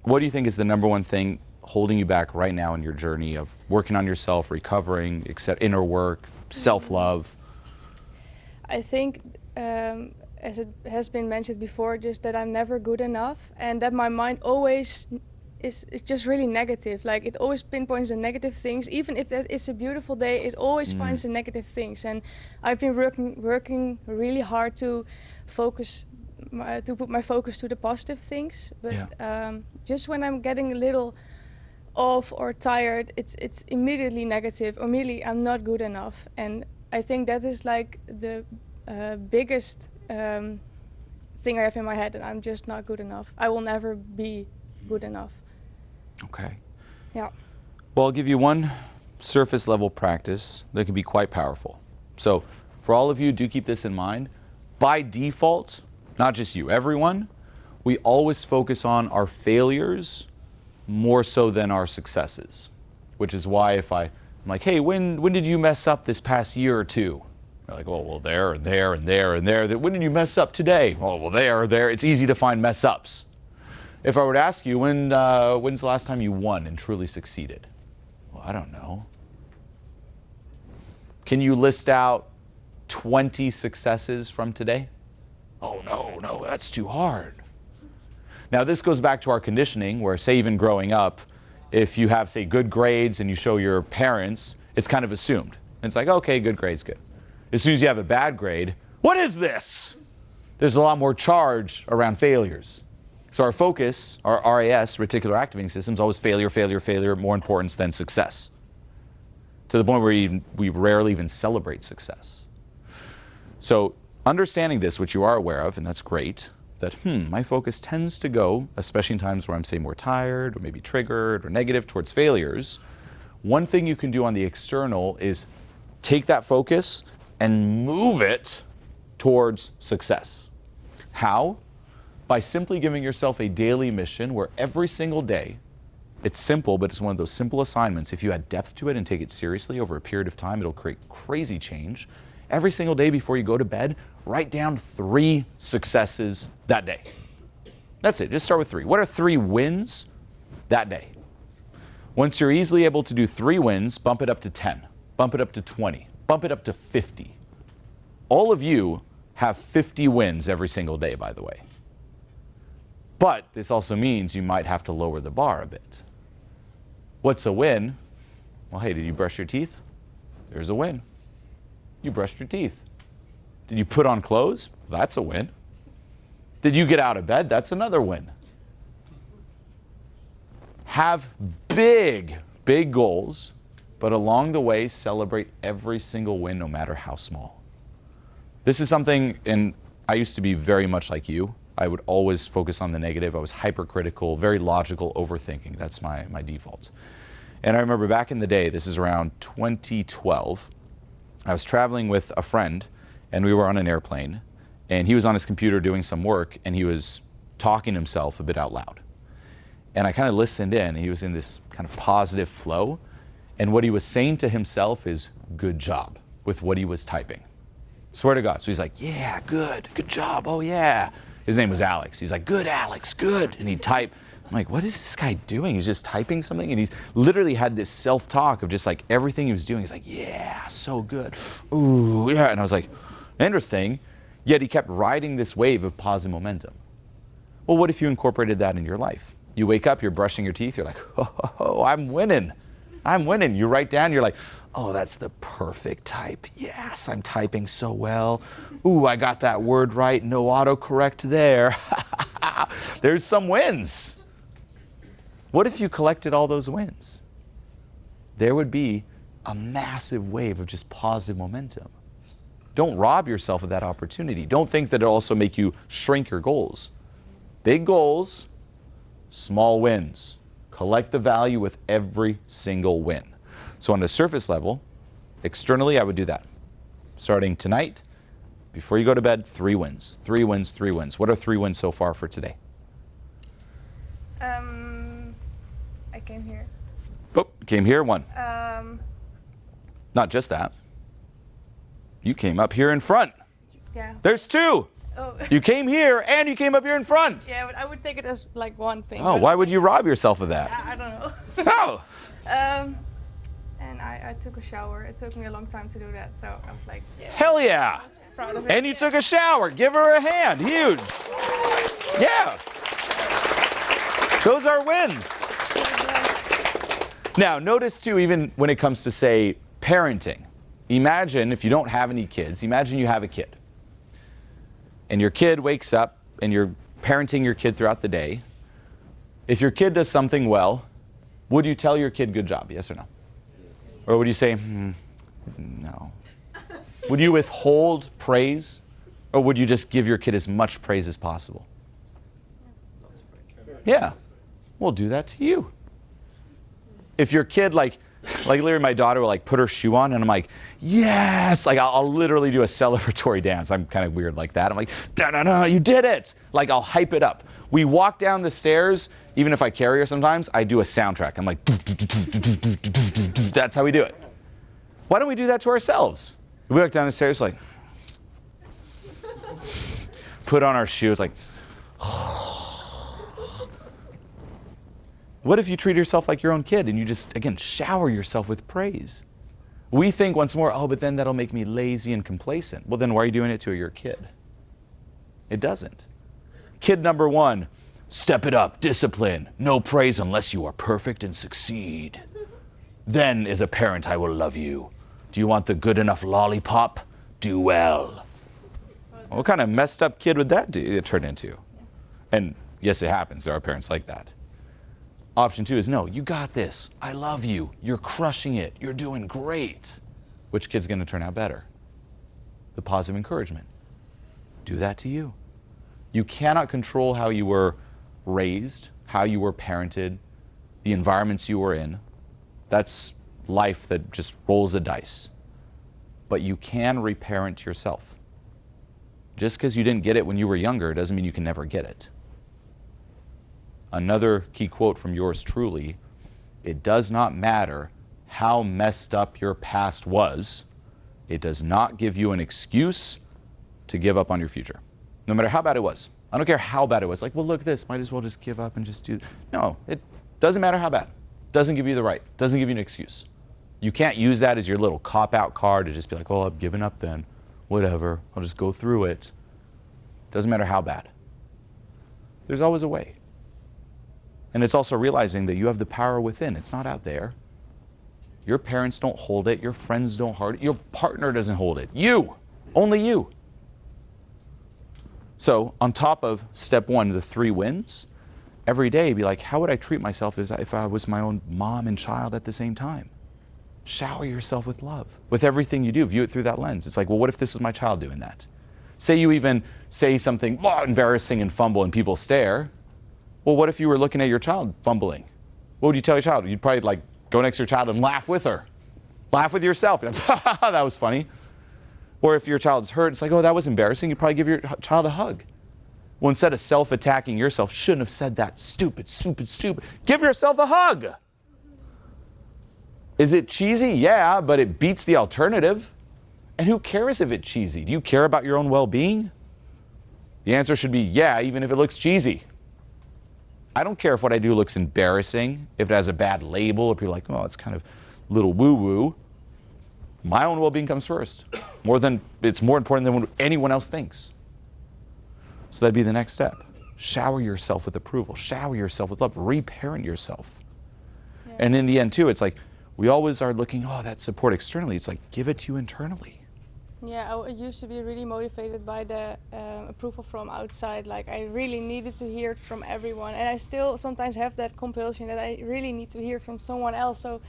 what do you think is the number one thing holding you back right now in your journey of working on yourself, recovering, inner work, self-love? I think, as it has been mentioned before, just that I'm never good enough, and that my mind always is just really negative. Like, it always pinpoints the negative things. Even if it's a beautiful day, it always finds the negative things. And I've been working really hard to focus, to put my focus to the positive things. But just when I'm getting a little off or tired, it's immediately negative. Or immediately, I'm not good enough. And I think that is like the biggest thing I have in my head, that I'm just not good enough. I will never be good enough. Okay. Yeah. Well, I'll give you one surface level practice that can be quite powerful. So for all of you, do keep this in mind. By default, not just you, everyone, we always focus on our failures more so than our successes, which is why if I'm like, hey, when did you mess up this past year or two? They're like, well, there and there and there and there. When did you mess up today? Oh, well, there. It's easy to find mess ups. If I were to ask you, when's the last time you won and truly succeeded? Well, I don't know. Can you list out 20 successes from today? Oh, no, that's too hard. Now, this goes back to our conditioning, where, say, even growing up, if you have, say, good grades and you show your parents, it's kind of assumed. It's like, okay, good grade's good. As soon as you have a bad grade, what is this? There's a lot more charge around failures. So our focus, our RAS, reticular activating system, is always failure, more importance than success. To the point where we rarely even celebrate success. So understanding this, which you are aware of, and that's great, that my focus tends to go, especially in times where I'm, say, more tired or maybe triggered or negative towards failures, one thing you can do on the external is take that focus and move it towards success. How? By simply giving yourself a daily mission where every single day, it's simple, but it's one of those simple assignments. If you add depth to it and take it seriously over a period of time, it'll create crazy change. Every single day before you go to bed, write down 3 successes that day. That's it. Just start with 3. What are 3 wins that day? Once you're easily able to do 3 wins, bump it up to 10, bump it up to 20, bump it up to 50. All of you have 50 wins every single day, by the way. But this also means you might have to lower the bar a bit. What's a win? Well, hey, did you brush your teeth? There's a win. You brushed your teeth. Did you put on clothes? That's a win. Did you get out of bed? That's another win. Have big goals, but along the way, celebrate every single win, no matter how small. This is something, and I used to be very much like you. I would always focus on the negative. I was hypercritical, very logical, overthinking. That's my default. And I remember back in the day, this is around 2012, I was traveling with a friend, and we were on an airplane, and he was on his computer doing some work, and he was talking to himself a bit out loud. And I kind of listened in, and he was in this kind of positive flow, and what he was saying to himself is, good job, with what he was typing. Swear to God. So he's like, yeah, good job, oh yeah. His name was Alex. He's like, good, Alex, good. And he'd type. I'm like, what is this guy doing? He's just typing something, and he's literally had this self-talk of just like everything he was doing. He's like, yeah, so good. Ooh, yeah. And I was like, interesting. Yet he kept riding this wave of positive momentum. Well, what if you incorporated that in your life? You wake up, you're brushing your teeth, you're like, oh, I'm winning. You write down, you're like, oh, that's the perfect type. Yes, I'm typing so well. Ooh, I got that word right. No autocorrect there. There's some wins. What if you collected all those wins? There would be a massive wave of just positive momentum. Don't rob yourself of that opportunity. Don't think that it'll also make you shrink your goals. Big goals, small wins. Collect the value with every single win. So on the surface level, externally, I would do that. Starting tonight, before you go to bed, 3 wins. 3 wins, 3 wins. What are 3 wins so far for today? I came here. Oh, came here, 1. Not just that. You came up here in front. Yeah. There's 2. Oh. You came here and you came up here in front. Yeah, but I would take it as like one thing. Oh, but why would you rob yourself of that? I don't know. Oh, And I took a shower. It took me a long time to do that, so I was like, yeah, hell yeah. proud of it. And you took a shower. Give her a hand. Huge. Yeah. Those are wins. Now, notice too, even when it comes to, say, parenting. Imagine if you don't have any kids, imagine you have a kid. And your kid wakes up and you're parenting your kid throughout the day. If your kid does something well, would you tell your kid good job, yes or no? Or would you say, no? Would you withhold praise? Or would you just give your kid as much praise as possible? Yeah, we'll do that to you. If your kid, like literally my daughter will like put her shoe on and I'm like, yes, like I'll literally do a celebratory dance. I'm kind of weird like that. I'm like, no, you did it. Like I'll hype it up. We walk down the stairs, even if I carry her sometimes, I do a soundtrack. I'm like, that's how we do it. Why don't we do that to ourselves? We walk down the stairs like, put on our shoes like, what if you treat yourself like your own kid and you just, again, shower yourself with praise? We think once more, oh, but then that'll make me lazy and complacent. Well, then why are you doing it to your kid? It doesn't. Kid number one, step it up, discipline, no praise unless you are perfect and succeed. Then, as a parent, I will love you. Do you want the good enough lollipop? Do well. What kind of messed up kid would that turn into? And yes, it happens. There are parents like that. Option two is, no, you got this. I love you. You're crushing it. You're doing great. Which kid's going to turn out better? The positive encouragement. Do that to you. You cannot control how you were raised, how you were parented, the environments you were in. That's life that just rolls a dice. But you can reparent yourself. Just because you didn't get it when you were younger doesn't mean you can never get it. Another key quote from yours truly, it does not matter how messed up your past was. It does not give you an excuse to give up on your future. No matter how bad it was. I don't care how bad it was. Like, well, look at this. Might as well just give up and just do. No, it doesn't matter how bad. Doesn't give you the right. Doesn't give you an excuse. You can't use that as your little cop-out card to just be like, well, I've given up then. Whatever. I'll just go through it. Doesn't matter how bad. There's always a way. And it's also realizing that you have the power within. It's not out there. Your parents don't hold it. Your friends don't hold it. Your partner doesn't hold it. You. Only you. So on top of step one, the 3 wins, every day be like, how would I treat myself as if I was my own mom and child at the same time? Shower yourself with love. With everything you do, view it through that lens. It's like, well, what if this was my child doing that? Say you even say something embarrassing and fumble and people stare. Well, what if you were looking at your child fumbling? What would you tell your child? You'd probably like go next to your child and laugh with her. Laugh with yourself. That was funny. Or if your child's hurt, it's like, oh, that was embarrassing. You'd probably give your child a hug. Well, instead of self-attacking yourself, shouldn't have said that. Stupid, stupid, stupid. Give yourself a hug. Is it cheesy? Yeah, but it beats the alternative. And who cares if it's cheesy? Do you care about your own well-being? The answer should be yeah, even if it looks cheesy. I don't care if what I do looks embarrassing, if it has a bad label, if you're like, oh, it's kind of a little woo-woo. My own well-being comes first. It's more important than what anyone else thinks. So that'd be the next step. Shower yourself with approval. Shower yourself with love. Reparent yourself. Yeah. And in the end, too, it's like we always are looking, that support externally. It's like, give it to you internally. Yeah, I used to be really motivated by the approval from outside. Like, I really needed to hear it from everyone. And I still sometimes have that compulsion that I really need to hear from someone else. So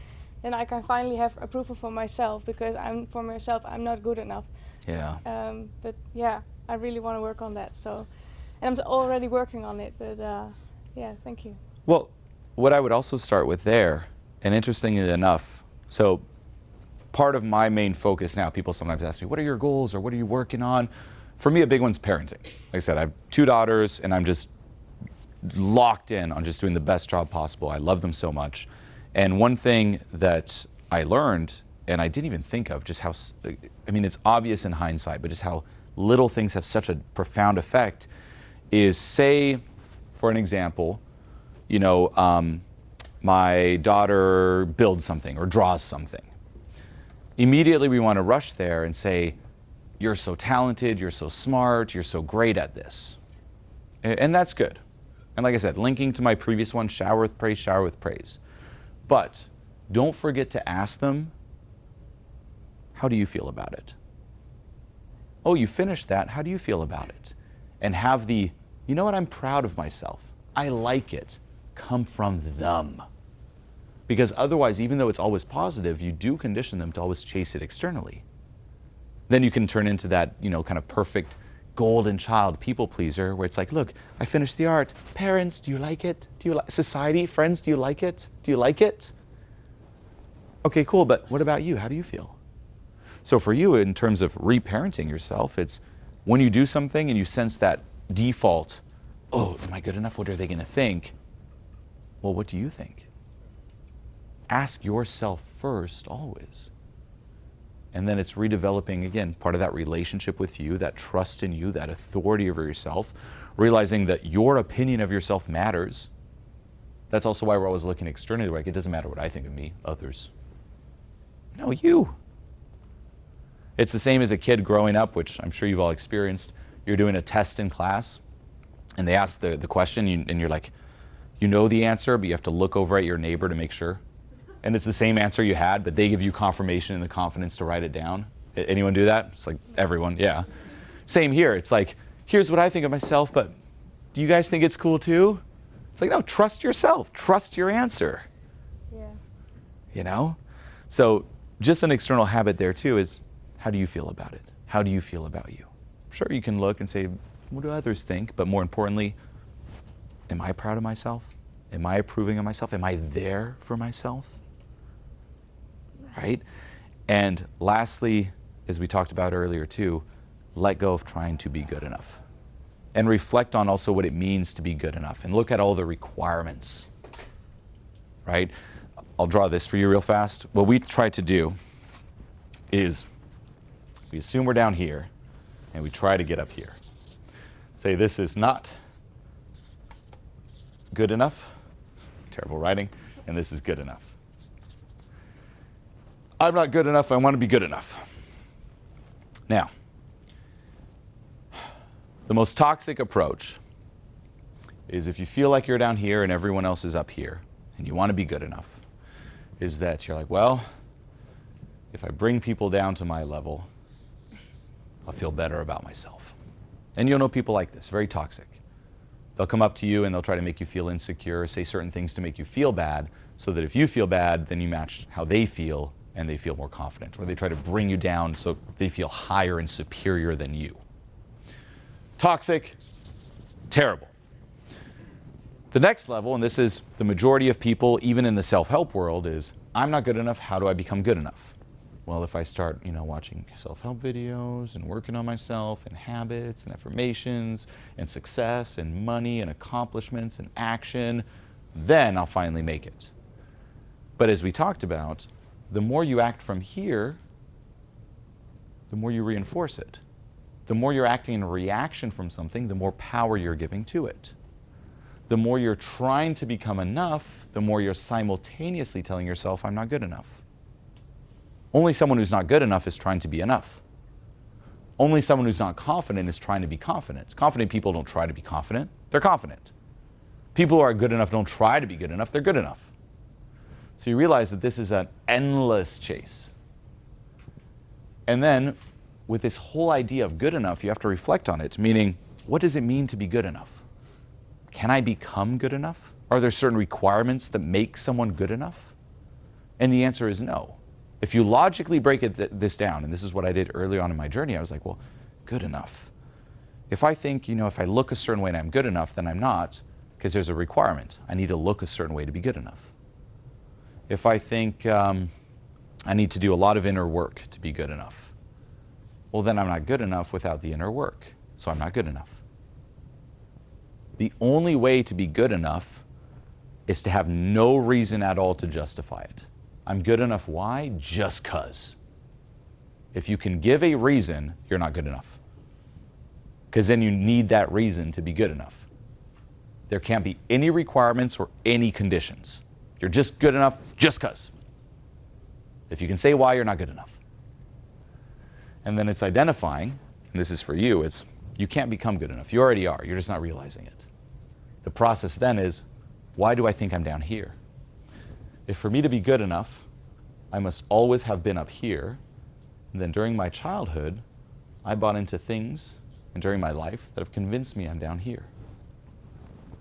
then I can finally have approval for myself, because for myself, I'm not good enough. Yeah. But yeah, I really want to work on that. So, and I'm already working on it. But yeah, thank you. Well, what I would also start with there, and interestingly enough, so part of my main focus now, people sometimes ask me, what are your goals or what are you working on? For me, a big one's parenting. Like I said, I have 2 daughters and I'm just locked in on just doing the best job possible. I love them so much. And one thing that I learned, and I didn't even think of, just how, it's obvious in hindsight, but just how little things have such a profound effect is, say, for an example, my daughter builds something or draws something. Immediately we want to rush there and say, you're so talented, you're so smart, you're so great at this. And that's good. And like I said, linking to my previous one, shower with praise, shower with praise. But don't forget to ask them, how do you feel about it? Oh, you finished that, how do you feel about it? And have the, you know what, I'm proud of myself, I like it, come from them. Because otherwise, even though it's always positive, you do condition them to always chase it externally. Then you can turn into that, kind of perfect golden child people pleaser where it's like, look, I finished the art. Parents, do you like it? Do you like society? Friends, do you like it? Do you like it? Okay, cool, but what about you? How do you feel? So for you, in terms of reparenting yourself, it's when you do something and you sense that default, oh, am I good enough? What are they going to think? Well, what do you think? Ask yourself first, always. And then it's redeveloping, again, part of that relationship with you, that trust in you, that authority over yourself, realizing that your opinion of yourself matters. That's also why we're always looking externally, like, it doesn't matter what I think of me, others. No, you. It's the same as a kid growing up, which I'm sure you've all experienced. You're doing a test in class, and they ask the question, and you're like, you know the answer, but you have to look over at your neighbor to make sure. And it's the same answer you had, but they give you confirmation and the confidence to write it down. Anyone do that? It's like everyone, yeah. Same here. It's like, here's what I think of myself, but do you guys think it's cool too? It's like, no, trust yourself. Trust your answer. Yeah. So just an external habit there too is, how do you feel about it? How do you feel about you? Sure, you can look and say, what do others think? But more importantly, am I proud of myself? Am I approving of myself? Am I there for myself? Right? And lastly, as we talked about earlier too, let go of trying to be good enough. And reflect on also what it means to be good enough. And look at all the requirements. Right? I'll draw this for you real fast. What we try to do is, we assume we're down here, and we try to get up here. Say this is not good enough. Terrible writing. And this is good enough. I'm not good enough, I want to be good enough. Now, the most toxic approach is if you feel like you're down here and everyone else is up here, and you want to be good enough, is that you're like, well, if I bring people down to my level, I'll feel better about myself. And you'll know people like this, very toxic. They'll come up to you and they'll try to make you feel insecure, say certain things to make you feel bad, so that if you feel bad, then you match how they feel and they feel more confident. Or they try to bring you down so they feel higher and superior than you. Toxic, terrible. The next level, and this is the majority of people, even in the self-help world, is, I'm not good enough, how do I become good enough? Well, if I start, watching self-help videos and working on myself and habits and affirmations and success and money and accomplishments and action, then I'll finally make it. But as we talked about, the more you act from here, the more you reinforce it. The more you're acting in reaction from something, the more power you're giving to it. The more you're trying to become enough, the more you're simultaneously telling yourself, I'm not good enough. Only someone who's not good enough is trying to be enough. Only someone who's not confident is trying to be confident. Confident people don't try to be confident, they're confident. People who are good enough don't try to be good enough, they're good enough. So you realize that this is an endless chase. And then, with this whole idea of good enough, you have to reflect on it, meaning, what does it mean to be good enough? Can I become good enough? Are there certain requirements that make someone good enough? And the answer is no. If you logically break this down, and this is what I did early on in my journey, I was like, well, good enough. If I think, if I look a certain way and I'm good enough, then I'm not, because there's a requirement. I need to look a certain way to be good enough. If I think I need to do a lot of inner work to be good enough, well, then I'm not good enough without the inner work, so I'm not good enough. The only way to be good enough is to have no reason at all to justify it. I'm good enough, why? Just 'cause. If you can give a reason, you're not good enough. because then you need that reason to be good enough. There can't be any requirements or any conditions. You're just good enough just because. If you can say why, you're not good enough. And then it's identifying, and this is for you, it's you can't become good enough. You already are. You're just not realizing it. The process then is, why do I think I'm down here? If for me to be good enough, I must always have been up here, and then during my childhood, I bought into things, and during my life, that have convinced me I'm down here.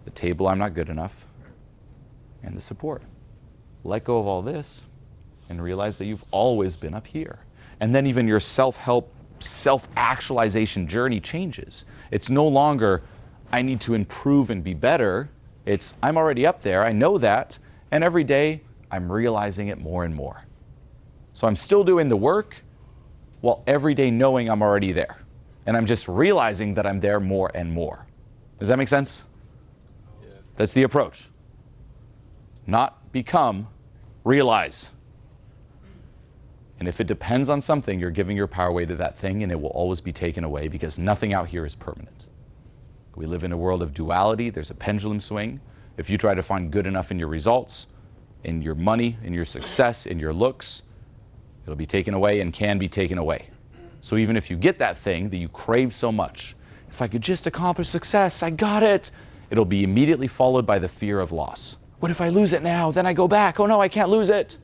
The table, I'm not good enough, and the support. Let go of all this, and realize that you've always been up here. And then even your self-help, self-actualization journey changes. It's no longer, I need to improve and be better. It's, I'm already up there, I know that, and every day I'm realizing it more and more. So I'm still doing the work, while every day knowing I'm already there. And I'm just realizing that I'm there more and more. Does that make sense? Yes. That's the approach. Not become, realize. And if it depends on something, you're giving your power away to that thing, and it will always be taken away because nothing out here is permanent. We live in a world of duality. There's a pendulum swing. If you try to find good enough in your results, in your money, in your success, in your looks, it'll be taken away and can be taken away. So even if you get that thing that you crave so much, if I could just accomplish success, I got it, it'll be immediately followed by the fear of loss. What if I lose it now? Then I go back. Oh no, I can't lose it.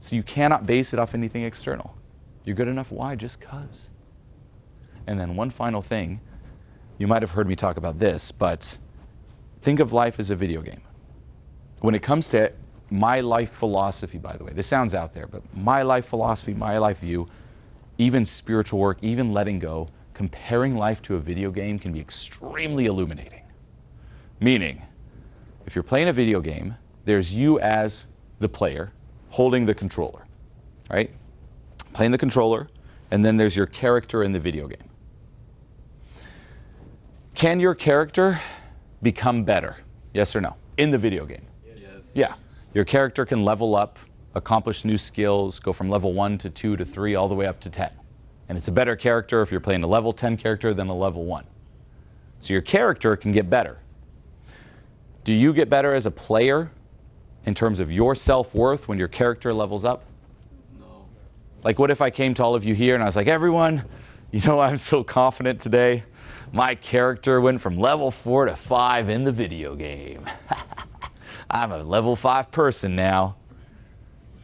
So you cannot base it off anything external. You're good enough, why? Just 'cause. And then one final thing, you might have heard me talk about this, but think of life as a video game. When it comes to my life philosophy, by the way, this sounds out there, but my life philosophy, my life view, even spiritual work, even letting go, comparing life to a video game can be extremely illuminating. Meaning, if you're playing a video game, there's you as the player holding the controller, right? Playing the controller, and then there's your character in the video game. Can your character become better? Yes or no? In the video game? Yes. Yeah. Your character can level up, accomplish new skills, go from level 1 to 2 to 3, all the way up to 10. And it's a better character if you're playing a level 10 character than a level 1. So your character can get better. Do you get better as a player in terms of your self-worth when your character levels up? No. Like what if I came to all of you here and I was like, everyone, you know, I'm so confident today. My character went from level 4 to 5 in the video game. I'm a level 5 person now.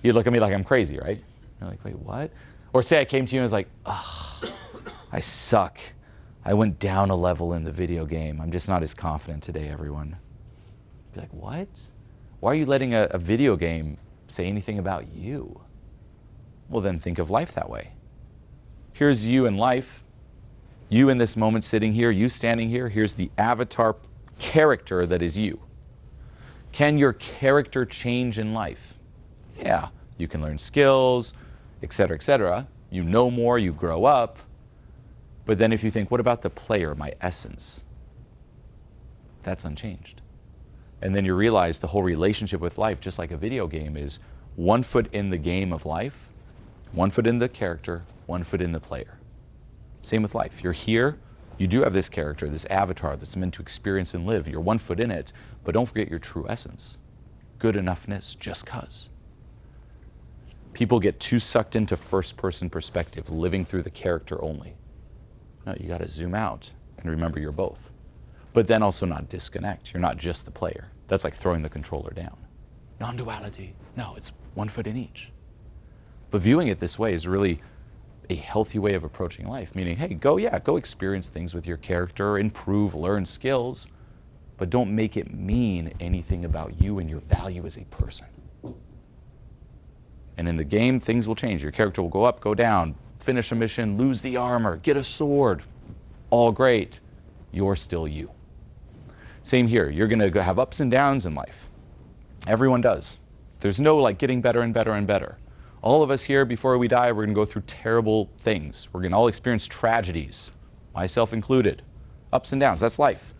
You'd look at me like I'm crazy, right? You're like, wait, what? Or say I came to you and was like, ugh, I suck. I went down a level in the video game. I'm just not as confident today, everyone. Be like, what? Why are you letting a video game say anything about you? Well, then think of life that way. Here's you in life. You in this moment sitting here, you standing here. Here's the avatar character that is you. Can your character change in life? Yeah, you can learn skills, etc., etc. You know more, you grow up. But then if you think, what about the player, my essence? That's unchanged. And then you realize the whole relationship with life, just like a video game, is 1 foot in the game of life, 1 foot in the character, 1 foot in the player. Same with life. You're here, you do have this character, this avatar that's meant to experience and live. You're 1 foot in it, but don't forget your true essence. Good enoughness, just 'cause. People get too sucked into first-person perspective, living through the character only. No, you gotta zoom out and remember you're both. But then also not disconnect. You're not just the player. That's like throwing the controller down. Non-duality. No, it's 1 foot in each. But viewing it this way is really a healthy way of approaching life, meaning, hey, go experience things with your character, improve, learn skills, but don't make it mean anything about you and your value as a person. And in the game, things will change. Your character will go up, go down, finish a mission, lose the armor, get a sword. All great. You're still you. Same here. You're going to have ups and downs in life. Everyone does. There's no like getting better and better and better. All of us here, before we die, we're going to go through terrible things. We're going to all experience tragedies, myself included. Ups and downs. That's life.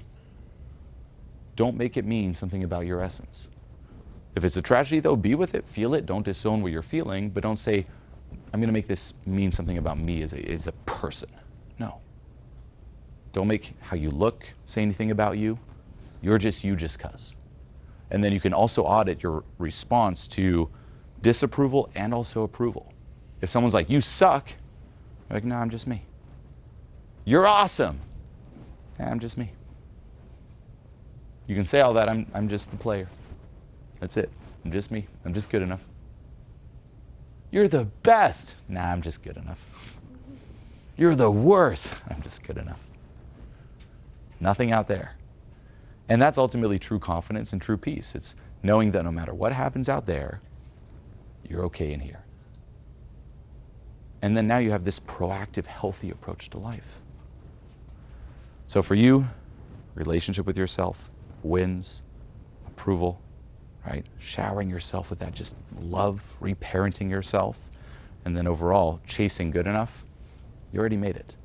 Don't make it mean something about your essence. If it's a tragedy, though, be with it, feel it. Don't disown what you're feeling, but don't say, I'm going to make this mean something about me as a person. No. Don't make how you look say anything about you. You're just you just 'cause. And then you can also audit your response to disapproval and also approval. If someone's like, you suck, you're like, no, I'm just me. You're awesome. Yeah, I'm just me. You can say all that, I'm just the player. That's it. I'm just me. I'm just good enough. You're the best. Nah, I'm just good enough. You're the worst. I'm just good enough. Nothing out there. And that's ultimately true confidence and true peace. It's knowing that no matter what happens out there, you're okay in here. And then now you have this proactive, healthy approach to life. So for you, relationship with yourself, wins, approval, right? Showering yourself with that just love, reparenting yourself, and then overall chasing good enough, you already made it.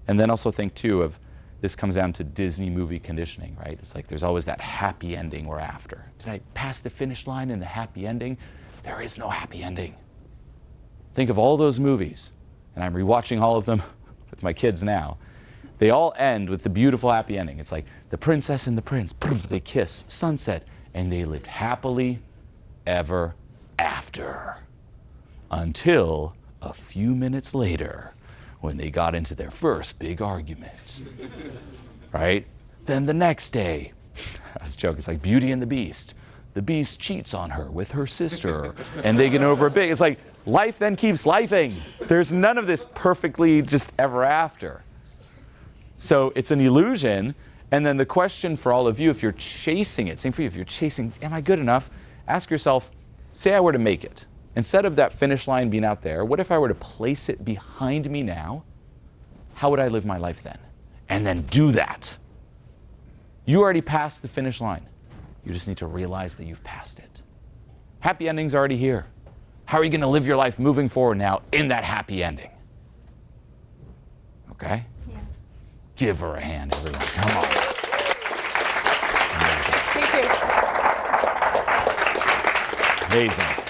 And then also think too of, this comes down to Disney movie conditioning, right? It's like there's always that happy ending we're after. Did I pass the finish line in the happy ending? There is no happy ending. Think of all those movies, and I'm rewatching all of them with my kids now. They all end with the beautiful happy ending. It's like the princess and the prince, they kiss, sunset, and they lived happily ever after. Until a few minutes later, when they got into their first big argument, right? Then the next day, I was joking, it's like Beauty and the Beast. The Beast cheats on her with her sister, and they get over a big, it's like life then keeps lifing. There's none of this perfectly just ever after. So it's an illusion, and then the question for all of you, if you're chasing it, same for you, if you're chasing, am I good enough? Ask yourself, say I were to make it. Instead of that finish line being out there, what if I were to place it behind me now? How would I live my life then? And then do that. You already passed the finish line. You just need to realize that you've passed it. Happy ending's already here. How are you going to live your life moving forward now in that happy ending? Okay? Yeah. Give her a hand, everyone. Come on. Thank you. Amazing.